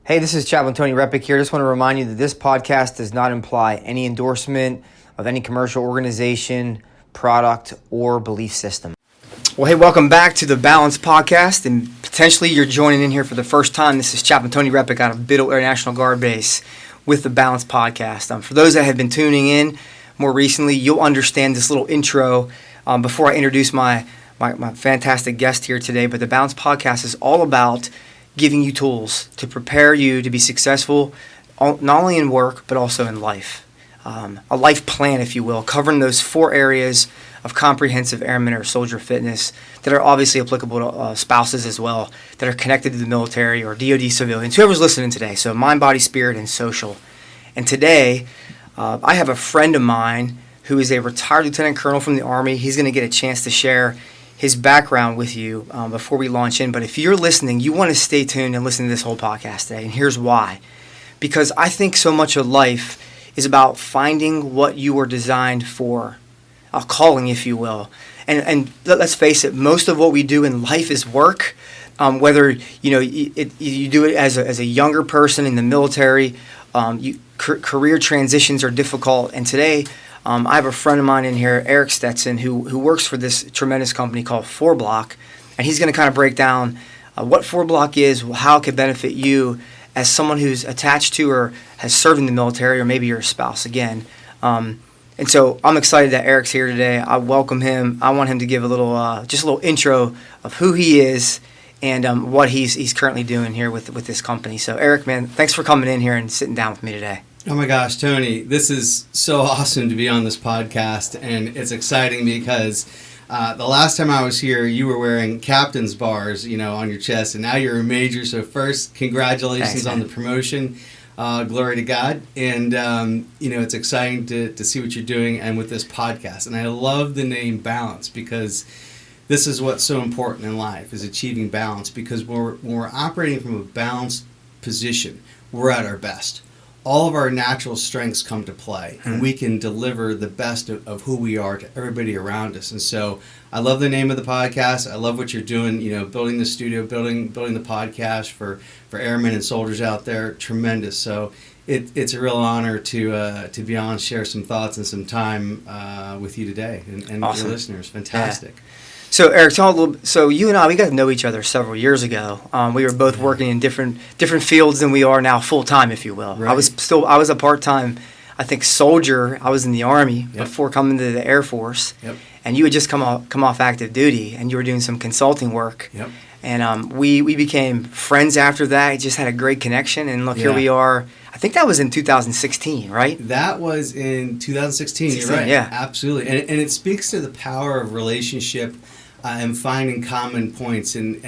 Hey, this is Chaplain Tony Repic here. Just want to remind you that this podcast does not imply any endorsement of any commercial organization, product, or belief system. Well, hey, welcome back to the Balance Podcast, and potentially you're joining in here for the first time. This is Chaplain Tony Repic out of Biddle Air National Guard Base with the Balance Podcast. For those that have been tuning in more recently, you'll understand this little intro before I introduce my fantastic guest here today. But the Balance Podcast is all about giving you tools to prepare you to be successful, not only in work, but also in life. A life plan, if you will, covering those 4 areas of comprehensive airman or soldier fitness that are obviously applicable to spouses as well, that are connected to the military or DoD civilians, whoever's listening today. So mind, body, spirit, and social. And today, I have a friend of mine who is a retired lieutenant colonel from the Army. He's going to get a chance to share his background with you before we launch in. But if you're listening, you want to stay tuned and listen to this whole podcast today. And here's why. Because I think so much of life is about finding what you were designed for, a calling, if you will. And let's face it, most of what we do in life is work. Whether you do it as a younger person in the military, career transitions are difficult. And today, I have a friend of mine in here, Eric Stetson, who works for this tremendous company called Fourblock, and he's going to kind of break down what Fourblock is, how it could benefit you as someone who's attached to or has served in the military, or maybe you're a spouse again. And so I'm excited that Eric's here today. I welcome him. I want him to give a little intro of who he is and what he's currently doing here with this company. So Eric, man, thanks for coming in here and sitting down with me today. Oh my gosh, Tony, this is so awesome to be on this podcast, and it's exciting because the last time I was here, you were wearing captain's bars, on your chest, and now you're a major. So first, congratulations on the promotion. Glory to God. And, it's exciting to see what you're doing and with this podcast. And I love the name Balance because this is what's so important in life, is achieving balance. Because when we're operating from a balanced position, we're at our best. All of our natural strengths come to play, and we can deliver the best of who we are to everybody around us. And so I love the name of the podcast. I love what you're doing, building the studio, building the podcast for airmen and soldiers out there. Tremendous. So it's a real honor to be on, share some thoughts and some time with you today and awesome. Your listeners. Fantastic. Yeah. So Eric, tell a little. So you and I, we got to know each other several years ago. We were both working in different fields than we are now, full time, if you will. Right. I was a part-time, I think, soldier. I was in the Army before coming to the Air Force. Yep. And you had just come off active duty, and you were doing some consulting work. Yep. And we became friends after that. Just had a great connection, and look, here we are. I think that was in 2016, right? That was in 2016. You're right. Yeah, absolutely. And it speaks to the power of relationship. And finding common points, and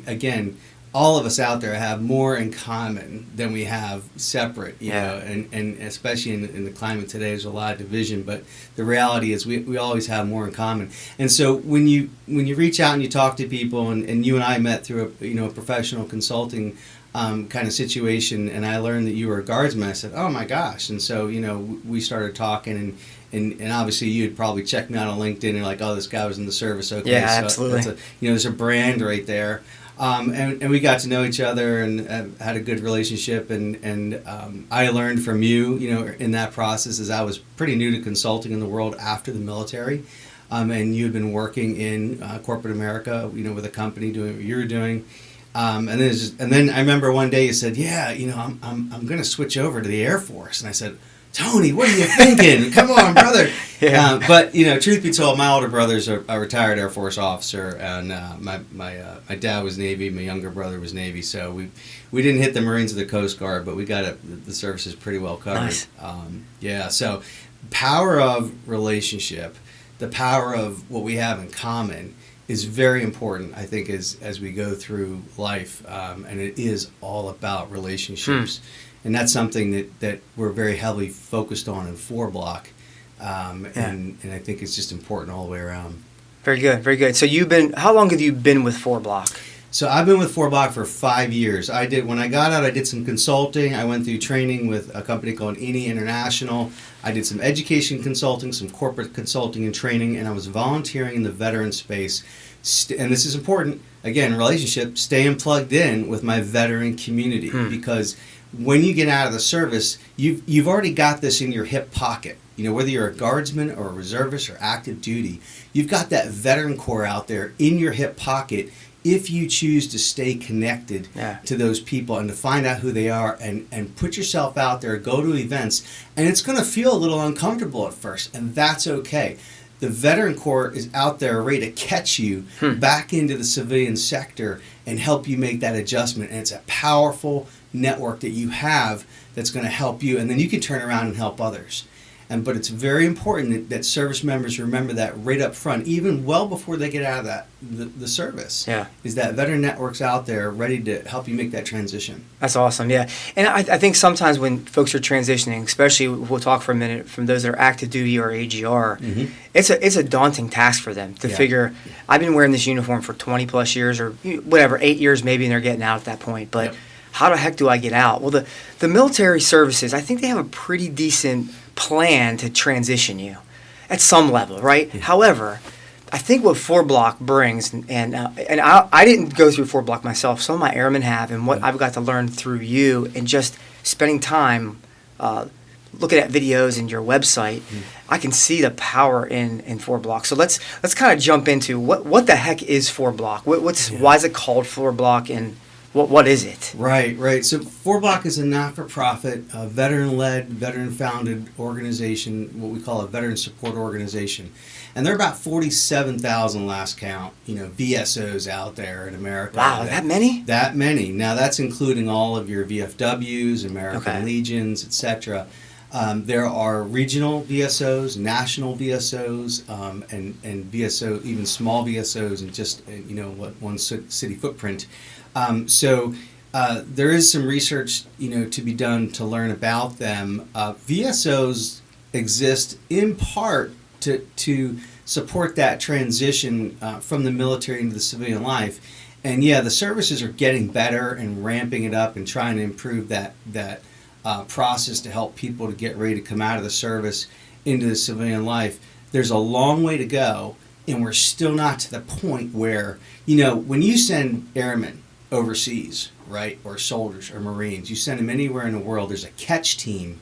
again, all of us out there have more in common than we have separate, you know, and especially in the climate today, there's a lot of division, but the reality is we always have more in common. And so when you reach out and you talk to people, and you and I met through a professional consulting kind of situation, and I learned that you were a guardsman, I said, oh my gosh. And so, we started talking, and obviously you had probably checked me out on LinkedIn and like, oh, this guy was in the service. Okay, yeah, so absolutely. There's a brand right there. And we got to know each other and had a good relationship. And I learned from you, in that process, as I was pretty new to consulting in the world after the military. And you had been working in corporate America, with a company doing what you were doing. And then I remember one day you said, yeah, I'm going to switch over to the Air Force. And I said, Tony, what are you thinking? Come on, brother. Yeah. But truth be told, my older brother's a retired Air Force officer, and my dad was Navy. My younger brother was Navy. So we didn't hit the Marines or the Coast Guard, but we got the services pretty well covered. Nice. So power of relationship, the power of what we have in common is very important, I think, as we go through life, and it is all about relationships. And that's something that we're very heavily focused on in Fourblock, and I think it's just important all the way around. Very good, very good. So how long have you been with Fourblock? So I've been with Fourblock for 5 years. When I got out, I did some consulting. I went through training with a company called ENI International. I did some education consulting, some corporate consulting and training, and I was volunteering in the veteran space. And this is important, again, relationship, staying plugged in with my veteran community. Because when you get out of the service, you've already got this in your hip pocket. You know, whether you're a guardsman or a reservist or active duty, you've got that veteran core out there in your hip pocket if you choose to stay connected to those people and to find out who they are and put yourself out there, go to events, and it's going to feel a little uncomfortable at first, and that's okay. The veteran corps is out there ready to catch you back into the civilian sector and help you make that adjustment, and it's a powerful network that you have that's going to help you, and then you can turn around and help others. But it's very important that service members remember that right up front, even well before they get out of the service. Is that veteran network's out there ready to help you make that transition. That's awesome, yeah. And I think sometimes when folks are transitioning, especially we'll talk for a minute from those that are active duty or AGR, it's a daunting task for them to figure, I've been wearing this uniform for 20 plus years or whatever, 8 years maybe, and they're getting out at that point. But how the heck do I get out? Well, the military services, I think they have a pretty decent plan to transition you at some level, right? However, I think what Fourblock brings, and I didn't go through Fourblock myself, some of my airmen have, and what I've got to learn through you and just spending time looking at videos and your website, I can see the power in Fourblock. So let's kind of jump into what the heck is Fourblock? Why is it called Fourblock, and what is it? Right. So Fourblock is a not-for-profit, veteran-led, veteran-founded organization, what we call a veteran support organization. And there are about 47,000 last count, VSOs out there in America. Wow, that many? That many. Now that's including all of your VFWs, American Legions, etc. There are regional VSOs, national VSOs, and VSO, even small VSOs, and just one city footprint. So there is some research, to be done to learn about them. VSOs exist in part to support that transition from the military into the civilian life. And the services are getting better and ramping it up and trying to improve that process to help people to get ready to come out of the service into the civilian life. There's a long way to go, and we're still not to the point where, when you send airmen overseas, right, or soldiers or Marines, you send them anywhere in the world, there's a catch team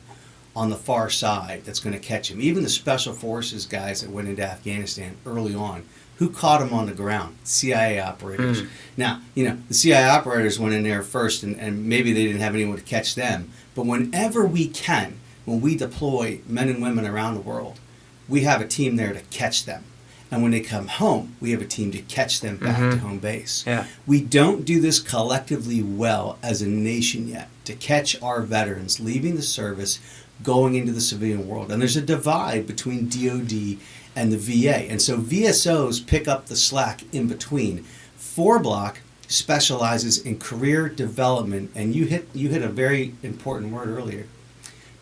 on the far side that's going to catch them. Even the Special Forces guys that went into Afghanistan early on, who caught them on the ground? CIA operators. Now, the CIA operators went in there first, and maybe they didn't have anyone to catch them. But whenever we can, when we deploy men and women around the world, we have a team there to catch them. And when they come home, we have a team to catch them back to home base. We don't do this collectively well as a nation yet, to catch our veterans leaving the service, going into the civilian world. And there's a divide between DOD and the VA. And so VSOs pick up the slack in between. Fourblock specializes in career development, and you hit a very important word earlier.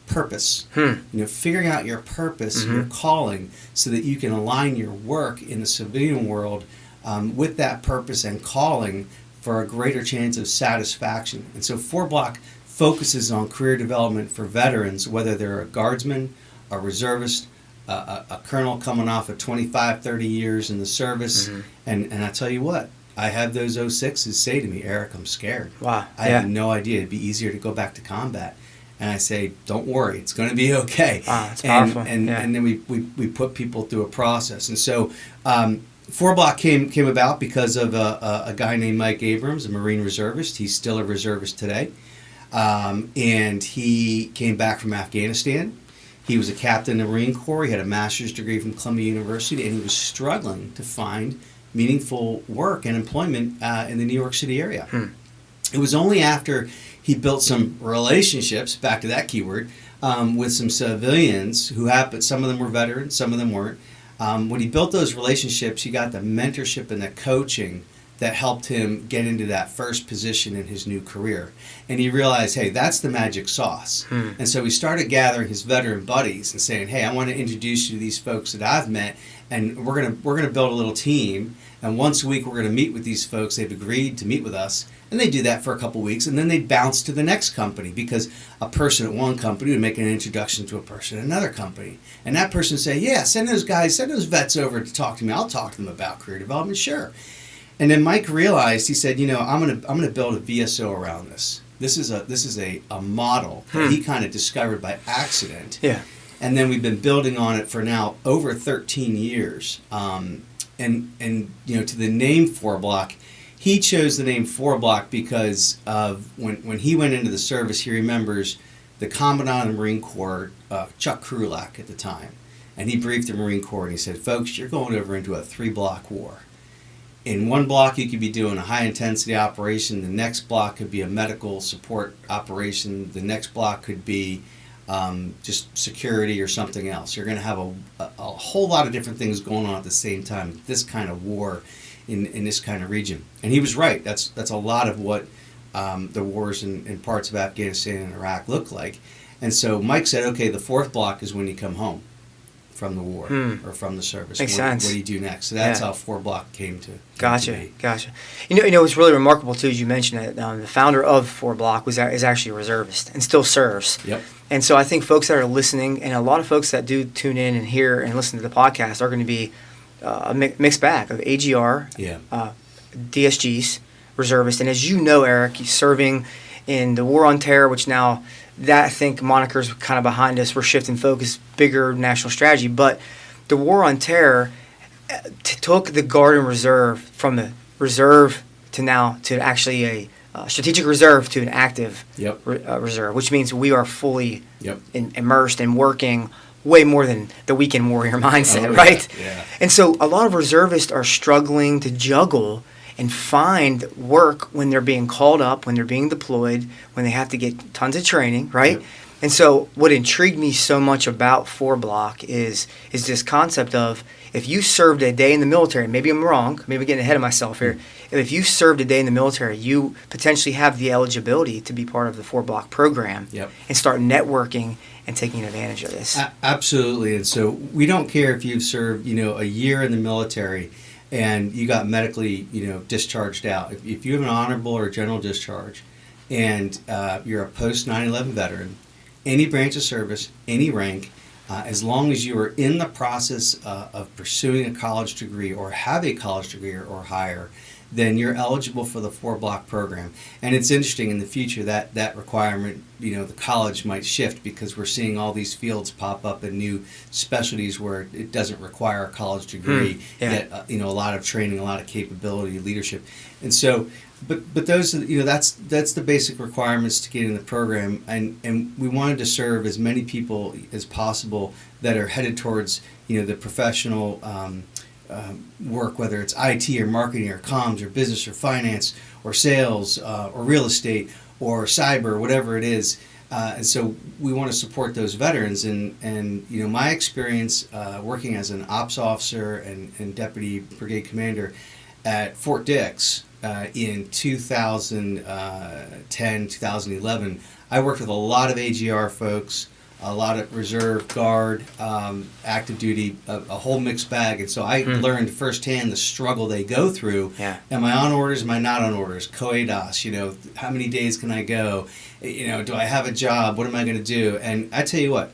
Purpose. Figuring out your purpose, your calling, so that you can align your work in the civilian world with that purpose and calling for a greater chance of satisfaction. And so Fourblock focuses on career development for veterans, whether they're a guardsman, a reservist, a colonel coming off of 25, 30 years in the service. And I tell you what, I had those 06s say to me, Eric, I'm scared. Wow. I had no idea it'd be easier to go back to combat. And I say, don't worry, it's going to be okay. That's powerful. And then we put people through a process. And so Fourblock came about because of a guy named Mike Abrams, a Marine reservist. He's still a reservist today. And he came back from Afghanistan. He was a captain in the Marine Corps. He had a master's degree from Columbia University, and he was struggling to find meaningful work and employment in the New York City area. It was only after he built some relationships, back to that keyword, with some civilians who but some of them were veterans, some of them weren't. When he built those relationships, he got the mentorship and the coaching that helped him get into that first position in his new career. And he realized, hey, that's the magic sauce. And so he started gathering his veteran buddies and saying, hey, I want to introduce you to these folks that I've met, and we're gonna build a little team, and once a week we're gonna meet with these folks. They've agreed to meet with us. And they do that for a couple weeks, and then they'd bounce to the next company, because a person at one company would make an introduction to a person at another company. And that person would say, yeah, send those vets over to talk to me. I'll talk to them about career development, sure. And then Mike realized, he said, I'm gonna build a VSO around this. This is a model that he kind of discovered by accident. Yeah. And then we've been building on it for now over 13 years. And to the name Fourblock, he chose the name Fourblock because of when he went into the service, he remembers the Commandant of the Marine Corps, Chuck Krulak at the time. And he briefed the Marine Corps and he said, folks, you're going over into a 3-block war. In one block, you could be doing a high-intensity operation. The next block could be a medical support operation. The next block could be just security or something else. You're going to have a whole lot of different things going on at the same time. This kind of war in this kind of region. And he was right. That's a lot of what the wars in parts of Afghanistan and Iraq look like. And so Mike said, okay, the 4th block is when you come home from the war or from the service. Makes sense. What do you do next? So that's how Fourblock came to Gotcha. You know, it's really remarkable too. As you mentioned that the founder of Fourblock is actually a reservist and still serves. Yep. And so I think folks that are listening, and a lot of folks that do tune in and hear and listen to the podcast, are going to be a mixed bag of AGR, DSGs, reservists, and as you know, Eric, he's serving in the War on Terror, which now that I think moniker's kind of behind us. We're shifting focus, bigger national strategy. But the War on Terror took the Guard and Reserve from the reserve to now to actually a strategic reserve to an active reserve, which means we are fully immersed and working way more than the weekend warrior mindset, right? Yeah. And so a lot of reservists are struggling to juggle and find work when they're being called up, when they're being deployed, when they have to get tons of training, right? Yep. And so what intrigued me so much about Fourblock is this concept of if you served a day in the military, maybe I'm wrong, maybe I'm getting ahead of myself here, if you served a day in the military, you potentially have the eligibility to be part of the Fourblock program and start networking and taking advantage of this. Absolutely. And so we don't care if you've served, a year in the military and you got medically, discharged out. If you have an honorable or general discharge and you're a post 9/11 veteran, any branch of service, any rank, as long as you are in the process of pursuing a college degree or have a college degree or higher, then you're eligible for the Fourblock program. And it's interesting in the future that requirement, the college might shift because we're seeing all these fields pop up in new specialties where it doesn't require a college degree, yet a lot of training, a lot of capability, leadership. And so, but those, that's the basic requirements to get in the program. And we wanted to serve as many people as possible that are headed towards, the professional work, whether it's IT or marketing or comms or business or finance or sales or real estate or cyber, whatever it is. And so we want to support those veterans. And my experience working as an ops officer and deputy brigade commander at Fort Dix in 2010, 2011, I worked with a lot of AGR folks, a lot of reserve, guard, active duty, a whole mixed bag. And so I learned firsthand the struggle they go through. Yeah. Am I on orders? Am I not on orders? COEDAS, how many days can I go? Do I have a job? What am I going to do? And I tell you what,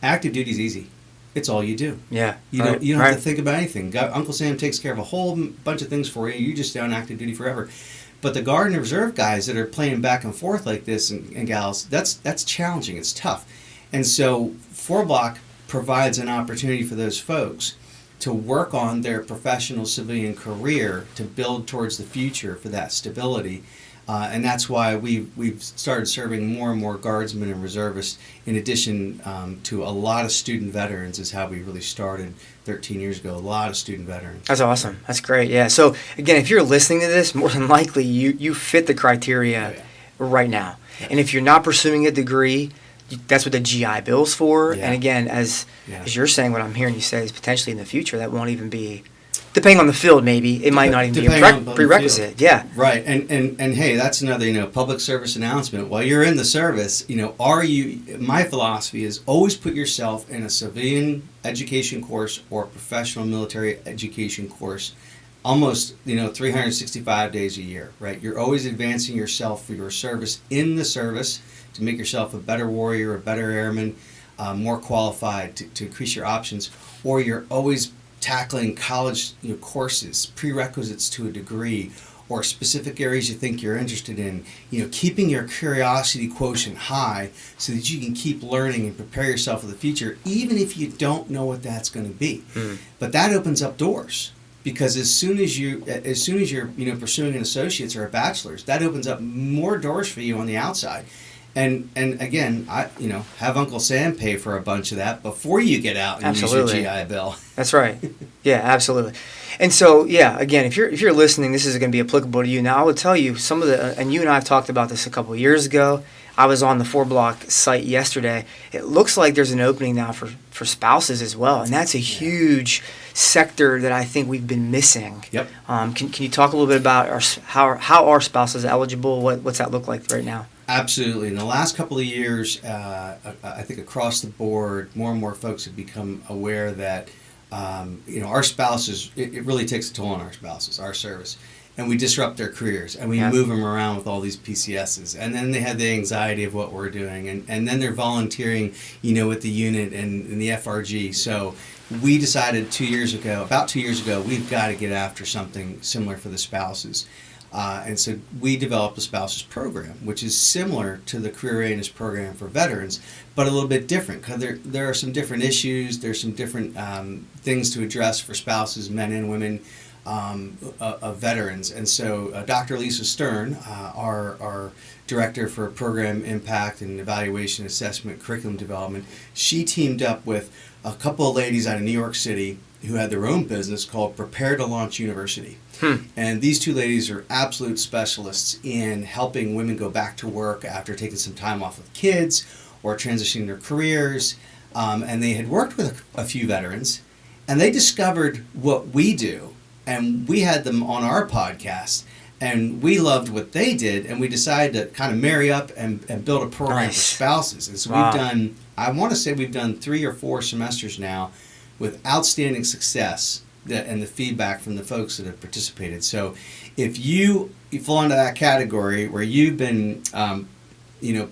active duty is easy. It's all you do. Yeah. You don't have to think about anything. Uncle Sam takes care of a whole bunch of things for you. You just stay on active duty forever. But the Guard and Reserve guys that are playing back and forth like this and gals, that's challenging. It's tough. And so Fourblock provides an opportunity for those folks to work on their professional civilian career to build towards the future for that stability. And that's why we've started serving more and more guardsmen and reservists in addition to a lot of student veterans is how we really started 13 years ago. A lot of student veterans. That's awesome. That's great. Yeah. So again, if you're listening to this, more than likely you fit the criteria right now. Yeah. And if you're not pursuing a degree, that's what the GI Bill's for. Yeah. And again, as you're saying, what I'm hearing you say is potentially in the future that won't even be, depending on the field, maybe it might not even be a prerequisite. Yeah. Right. And hey, that's another public service announcement. While you're in the service, my philosophy is always put yourself in a civilian education course or professional military education course. Almost 365 days a year. Right. You're always advancing yourself for your service in the service, to make yourself a better warrior, a better airman, more qualified to increase your options, or you're always tackling college courses, prerequisites to a degree, or specific areas you think you're interested in, keeping your curiosity quotient high so that you can keep learning and prepare yourself for the future, even if you don't know what that's going to be. But that opens up doors, because as soon as you're pursuing an associate's or a bachelor's, that opens up more doors for you on the outside. And again, have Uncle Sam pay for a bunch of that before you get out and Absolutely. use your GI Bill. That's right. Yeah, absolutely. And so, yeah, again, if you're listening, this is going to be applicable to you. Now, I would tell you some of the, and you and I have talked about this a couple of years ago. I was on the Fourblock site yesterday. It looks like there's an opening now for spouses as well, and that's a huge sector that I think we've been missing. Yep. Can you talk a little bit about how are spouses eligible? What's that look like right now? Absolutely. In the last couple of years, I think across the board, more and more folks have become aware that our spouses, it really takes a toll on our spouses, our service. And we disrupt their careers, and we move them around with all these PCSs. And then they have the anxiety of what we're doing. And then they're volunteering, with the unit and the FRG. So we decided about 2 years ago, we've got to get after something similar for the spouses. And so we developed a spouses program, which is similar to the career readiness program for veterans, but a little bit different, because there are some different issues. There's some different things to address for spouses, men and women, of veterans. And so Dr. Lisa Stern, our director for program impact and evaluation assessment curriculum development, she teamed up with a couple of ladies out of New York City who had their own business called Prepare to Launch University. And these two ladies are absolute specialists in helping women go back to work after taking some time off with kids or transitioning their careers. And they had worked with a few veterans, and they discovered what we do. And we had them on our podcast, and we loved what they did, and we decided to kind of marry up and build a program for spouses. And so we've done 3 or 4 semesters now with outstanding success and the feedback from the folks that have participated. So if you fall into that category where you've been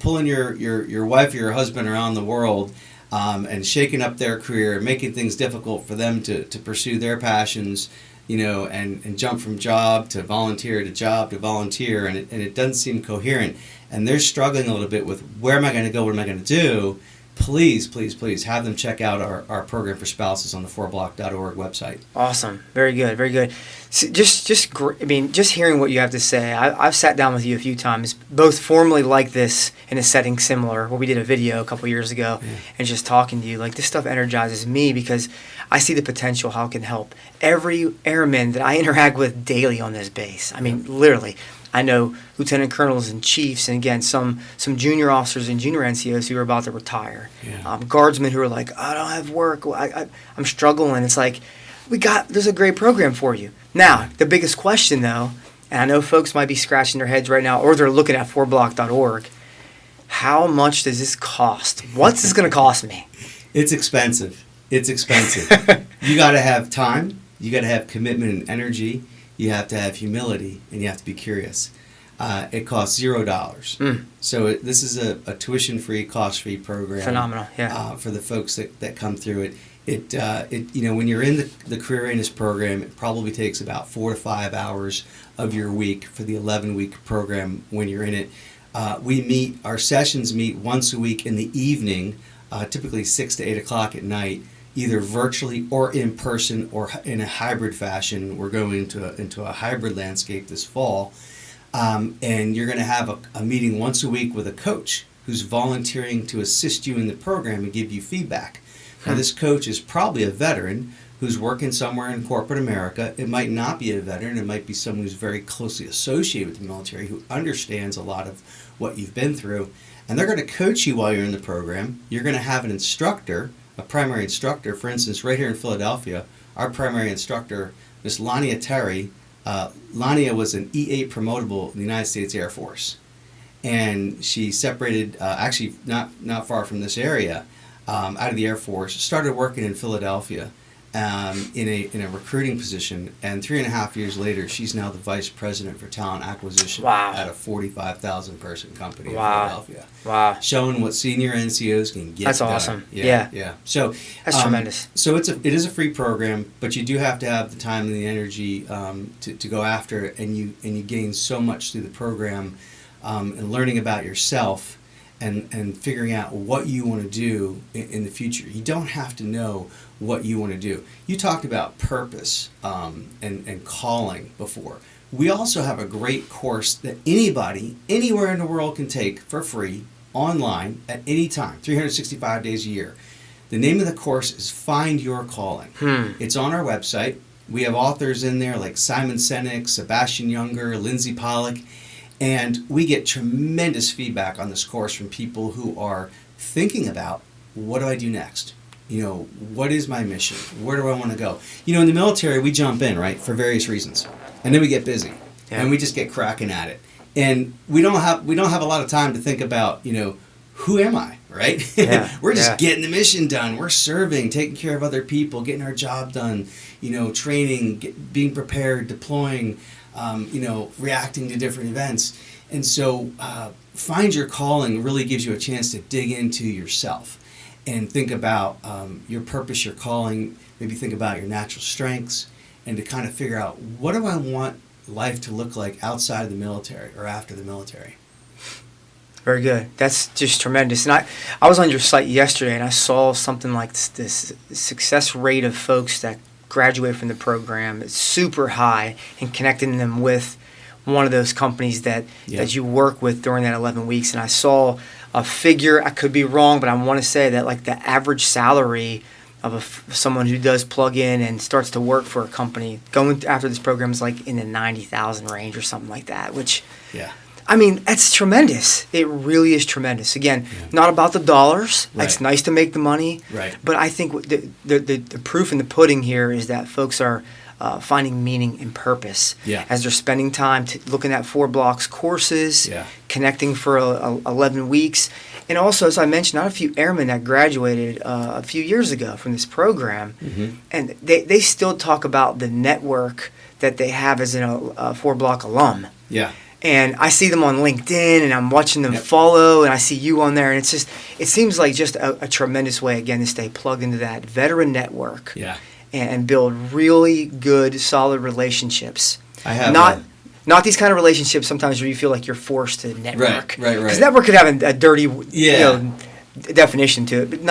pulling your wife or your husband around the world and shaking up their career and making things difficult for them to pursue their passions, and jump from job to volunteer to job to volunteer, and it doesn't seem coherent, and they're struggling a little bit with where am I going to go, what am I going to do, please have them check out our program for spouses on the fourblock.org website. Awesome. Very good. Very good. So just hearing what you have to say, I've sat down with you a few times, both formally like this in a setting similar, where we did a video a couple years ago, and just talking to you. Like, this stuff energizes me because I see the potential how it can help every airman that I interact with daily on this base. I mean, literally. I know lieutenant colonels and chiefs, and again, some junior officers and junior NCOs who are about to retire. Guardsmen who are like, I don't have work, I'm struggling. It's like, there's a great program for you. Now, the biggest question though, and I know folks might be scratching their heads right now, or they're looking at fourblock.org, how much does this cost? What's this going to cost me? It's expensive. You got to have time, you got to have commitment and energy. You have to have humility, and you have to be curious. It costs $0. So this is a tuition-free, cost-free program. Phenomenal, yeah. For the folks that come through it. When you're in the career readiness program, it probably takes about 4 to 5 hours of your week for the 11-week program when you're in it. Our sessions meet once a week in the evening, typically 6 to 8 o'clock at night, either virtually or in person or in a hybrid fashion. We're going into a hybrid landscape this fall. And you're going to have a meeting once a week with a coach who's volunteering to assist you in the program and give you feedback. Now, this coach is probably a veteran who's working somewhere in corporate America. It might not be a veteran. It might be someone who's very closely associated with the military, who understands a lot of what you've been through. And they're going to coach you while you're in the program. You're going to have an instructor, a primary instructor. For instance, right here in Philadelphia, our primary instructor, Miss Lania Terry. Lania was an E8 promotable in the United States Air Force, and she separated, actually not far from this area, out of the Air Force, started working in Philadelphia, in a recruiting position, and 3.5 years later, she's now the vice president for talent acquisition Wow. at a 45,000 person company Wow. in Philadelphia. Wow. Showing what senior NCOs can get. That's done. awesome. Yeah. So That's tremendous. So it is a free program, but you do have to have the time and the energy to go after it, and you gain so much through the program, and learning about yourself. And figuring out what you want to do in the future. You don't have to know what you want to do. You talked about purpose and calling before. We also have a great course that anybody, anywhere in the world can take for free, online, at any time, 365 days a year. The name of the course is Find Your Calling. It's on our website. We have authors in there like Simon Sinek, Sebastian Junger, Lindsay Pollock. And we get tremendous feedback on this course from people who are thinking about, what do I do next? What is my mission? Where do I want to go? In the military, we jump in, right, for various reasons. And then we get busy. Yeah. And we just get cracking at it. And we don't have a lot of time to think about, who am I, right? Yeah. We're just getting the mission done. We're serving, taking care of other people, getting our job done, training, being prepared, deploying, reacting to different events. And so Find Your Calling really gives you a chance to dig into yourself and think about your purpose, your calling, maybe think about your natural strengths, and to kind of figure out, what do I want life to look like outside of the military or after the military? Very good. That's just tremendous. And I was on your site yesterday, and I saw something like this success rate of folks that graduate from the program. It's super high, and connecting them with one of those companies that you work with during that 11 weeks. And I saw a figure, I could be wrong, but I want to say that like the average salary of someone who does plug in and starts to work for a company going after this program is like in the 90,000 range or something like that, which I mean, that's tremendous. It really is tremendous. Again, not about the dollars. Right. It's nice to make the money. Right. But I think the proof in the pudding here is that folks are finding meaning and purpose as they're spending time looking at Fourblock's courses, connecting for 11 weeks. And also, as I mentioned, I had a few airmen that graduated a few years ago from this program, and they still talk about the network that they have as a Fourblock alum. Yeah. And I see them on LinkedIn, and I'm watching them follow, and I see you on there, and it seems like just a tremendous way, again, to stay plugged into that veteran network and build really good, solid relationships. I have not these kind of relationships sometimes where you feel like you're forced to network. Right. Because network could have a dirty definition to it,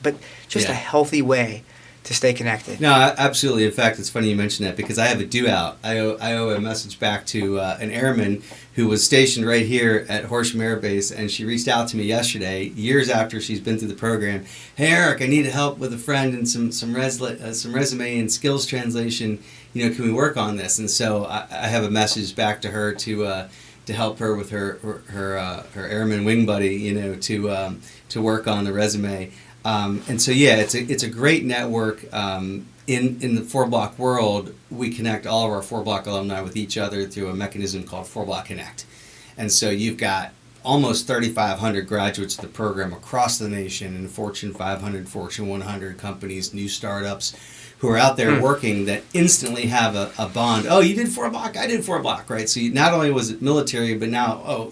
but just a healthy way to stay connected. No, absolutely. In fact, it's funny you mention that, because I have a due-out. I owe a message back to an airman who was stationed right here at Horsham Air Base, and she reached out to me yesterday, years after she's been through the program. Hey, Eric, I need help with a friend and some resume and skills translation. Can we work on this? And so I have a message back to her to help her with her airman wing buddy, to work on the resume. And so it's a great network. In the Fourblock world, we connect all of our Fourblock alumni with each other through a mechanism called Fourblock Connect. And so you've got almost 3,500 graduates of the program across the nation in Fortune 500, Fortune 100 companies, new startups who are out there working that instantly have a bond. Oh, you did Fourblock? I did Fourblock, right? So not only was it military, but now,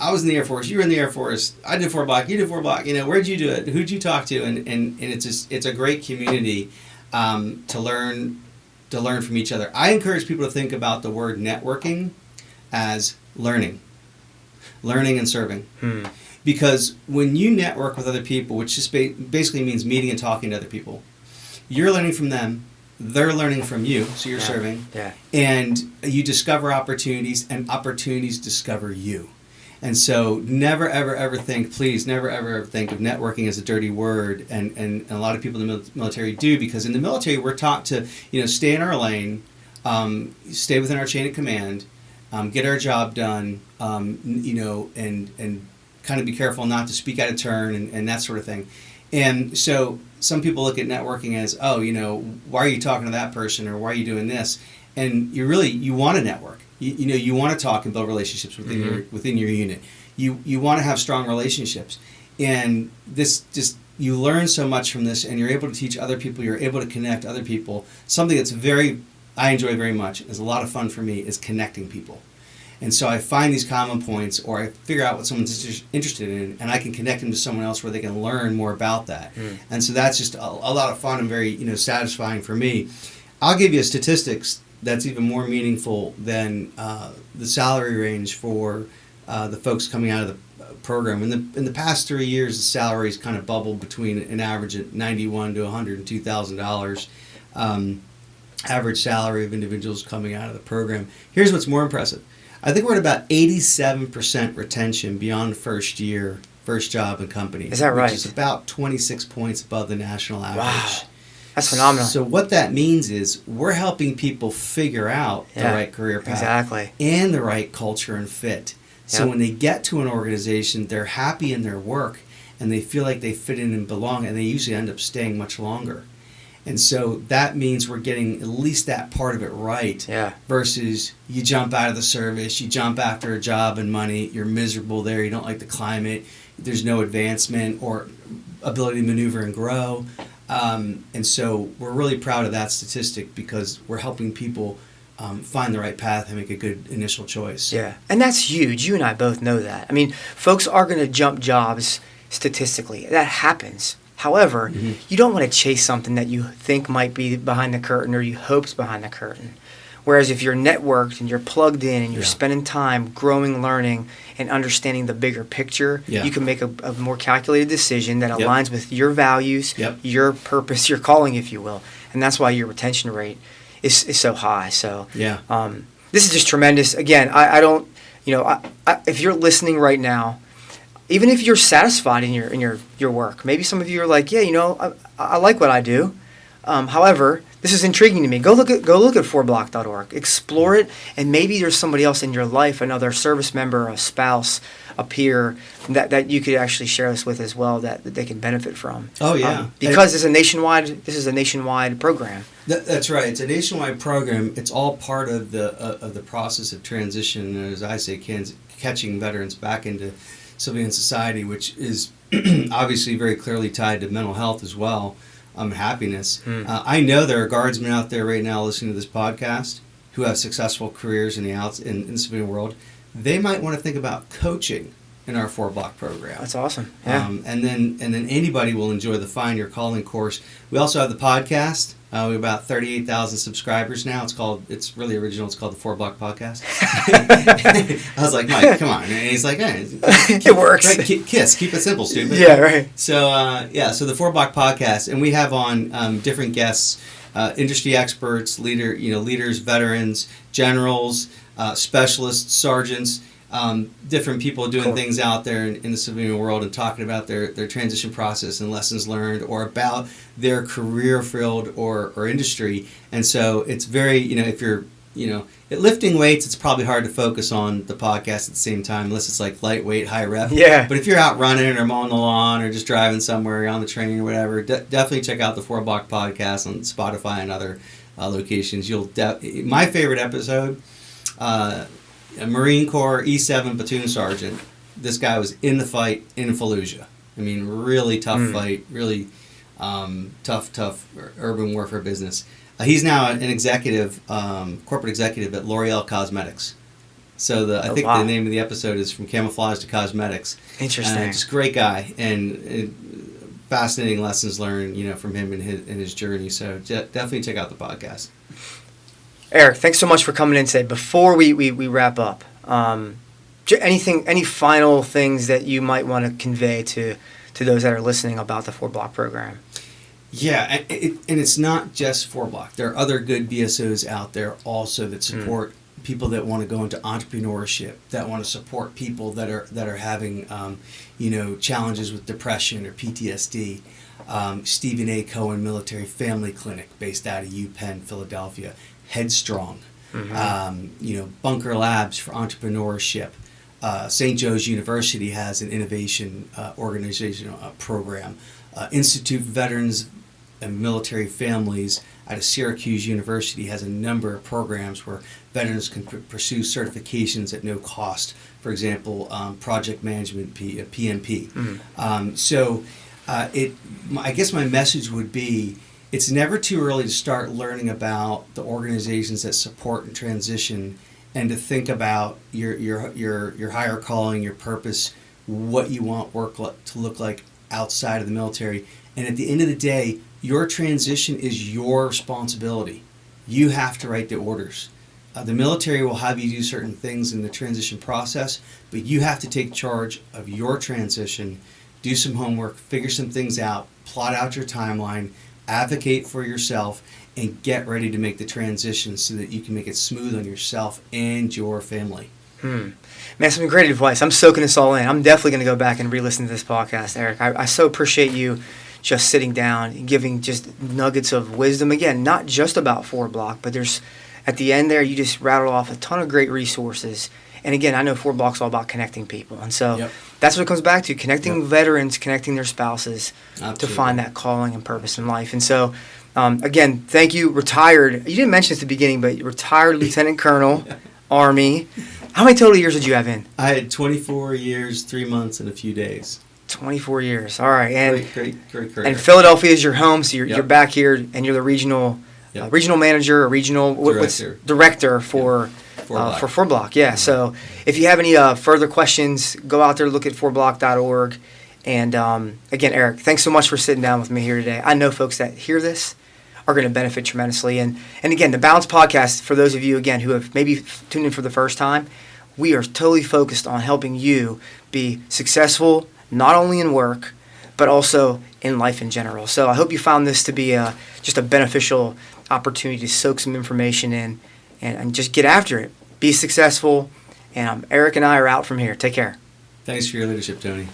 I was in the Air Force. You were in the Air Force. I did Fourblock. You did Fourblock. Where'd you do it? Who'd you talk to? And it's a great community to learn from each other. I encourage people to think about the word networking as learning and serving. Because when you network with other people, which just basically means meeting and talking to other people, you're learning from them. They're learning from you, so you're serving. Yeah. And you discover opportunities, and opportunities discover you. And so never, ever, ever think, please, never, ever, ever think of networking as a dirty word. And a lot of people in the military do, because in the military we're taught to, stay in our lane, stay within our chain of command, get our job done, and kind of be careful not to speak out of turn and that sort of thing. And so some people look at networking as, why are you talking to that person, or why are you doing this? And you want to network. You want to talk and build relationships within your unit. You want to have strong relationships, and this you learn so much from this, and you're able to teach other people, you're able to connect other people. Something that's I enjoy very much, is a lot of fun for me, is connecting people. And so I find these common points, or I figure out what someone's interested in, and I can connect them to someone else where they can learn more about that. And so that's just a lot of fun and very satisfying for me. I'll give you statistics that's even more meaningful than the salary range for the folks coming out of the program. In the past 3 years, the salaries kind of bubbled between an average at $91,000 to $102,000 average salary of individuals coming out of the program. Here's what's more impressive. I think we're at about 87% retention beyond first year, first job and company. Is that right? Which is about 26 points above the national average. Wow. That's phenomenal. So what that means is we're helping people figure out the right career path and the right culture and fit. So when they get to an organization, they're happy in their work and they feel like they fit in and belong, and they usually end up staying much longer. And so that means we're getting at least that part of it right. Versus you jump out of the service, you jump after a job and money, you're miserable there, you don't like the climate, there's no advancement or ability to maneuver and grow. And so we're really proud of that statistic, because we're helping people find the right path and make a good initial choice. Yeah, and that's huge. You and I both know that. I mean, folks are going to jump jobs statistically. That happens. However, you don't want to chase something that you think might be behind the curtain or you hope's behind the curtain. Whereas if you're networked and you're plugged in and you're spending time growing, learning, and understanding the bigger picture, you can make a more calculated decision that aligns with your values, your purpose, your calling, if you will. And that's why your retention rate is so high. So this is just tremendous. Again, I don't, if you're listening right now, even if you're satisfied in your work, maybe some of you are like, I like what I do. However, this is intriguing to me. Go look at Fourblock.org. Explore it, and maybe there's somebody else in your life, another service member, a spouse, a peer, that you could actually share this with as well, that they can benefit from. Oh yeah, because this is a nationwide program. That's right. It's a nationwide program. It's all part of the process of transition, and as I say, catching veterans back into civilian society, which is obviously very clearly tied to mental health as well, happiness. I know there are guardsmen out there right now listening to this podcast who have successful careers in the civilian world. They might want to think about coaching in our Fourblock program. That's awesome. Yeah. And then anybody will enjoy the Find Your Calling course. We also have the podcast. We have about 38,000 subscribers now. It's really original. It's called the Fourblock Podcast. I was like, Mike, come on. And he's like, it works. Kiss. Keep it simple, stupid. Yeah, right. So, so the Fourblock Podcast, and we have on different guests, industry experts, leaders, veterans, generals, specialists, sergeants, different people doing things out there in the civilian world and talking about their transition process and lessons learned, or about their career field or industry. And so it's very, if you're, lifting weights, it's probably hard to focus on the podcast at the same time, unless it's like lightweight, high rep. Yeah. But if you're out running or mowing the lawn or just driving somewhere on the train or whatever, definitely check out the Fourblock Podcast on Spotify and other locations. My favorite episode, a Marine Corps E7 platoon sergeant. This guy was in the fight in Fallujah. I mean, really tough fight, really tough urban warfare business. He's now an executive, corporate executive at L'Oreal Cosmetics. So I think the name of the episode is From Camouflage to Cosmetics. Interesting. Just a great guy, and fascinating lessons learned, from him in his journey. So definitely check out the podcast. Eric, thanks so much for coming in today. Before we wrap up, any final things that you might want to convey to those that are listening about the Fourblock program? Yeah, and it's not just Fourblock. There are other good BSOs out there also that support people that want to go into entrepreneurship, that want to support people that are having challenges with depression or PTSD. Stephen A. Cohen Military Family Clinic, based out of UPenn, Philadelphia. Headstrong, Bunker Labs for entrepreneurship. St. Joe's University has an innovation organization program. Institute for Veterans and Military Families out of Syracuse University has a number of programs where veterans can pursue certifications at no cost. For example, project management, PMP. I guess my message would be, it's never too early to start learning about the organizations that support and transition, and to think about your higher calling, your purpose, what you want work to look like outside of the military. And at the end of the day, your transition is your responsibility. You have to write the orders. The military will have you do certain things in the transition process, but you have to take charge of your transition, do some homework, figure some things out, plot out your timeline, advocate for yourself, and get ready to make the transition so that you can make it smooth on yourself and your family. Man, some great advice. I'm soaking this all in. I'm definitely going to go back and re-listen to this podcast, Eric. I so appreciate you just sitting down and giving just nuggets of wisdom. Again, not just about Fourblock, but there's, at the end there, you just rattled off a ton of great resources. And again, I know Fourblock's all about connecting people. And so that's what it comes back to, connecting veterans, connecting their spouses to find that calling and purpose in life. And so, again, thank you, retired. You didn't mention this at the beginning, but retired Lieutenant Colonel, Army. How many total years did you have in? I had 24 years, 3 months, and a few days. 24 years. All right. And great career. And Philadelphia is your home, so you're back here, and you're the regional manager, or regional director for Fourblock. Yeah. So if you have any further questions, go out there, look at fourblock.org. And again, Eric, thanks so much for sitting down with me here today. I know folks that hear this are going to benefit tremendously. And again, the Balance Podcast, for those of you, again, who have maybe tuned in for the first time, we are totally focused on helping you be successful, not only in work, but also in life in general. So I hope you found this to be just a beneficial opportunity to soak some information in and just get after it. Be successful. And Eric and I are out from here. Take care. Thanks for your leadership, Tony.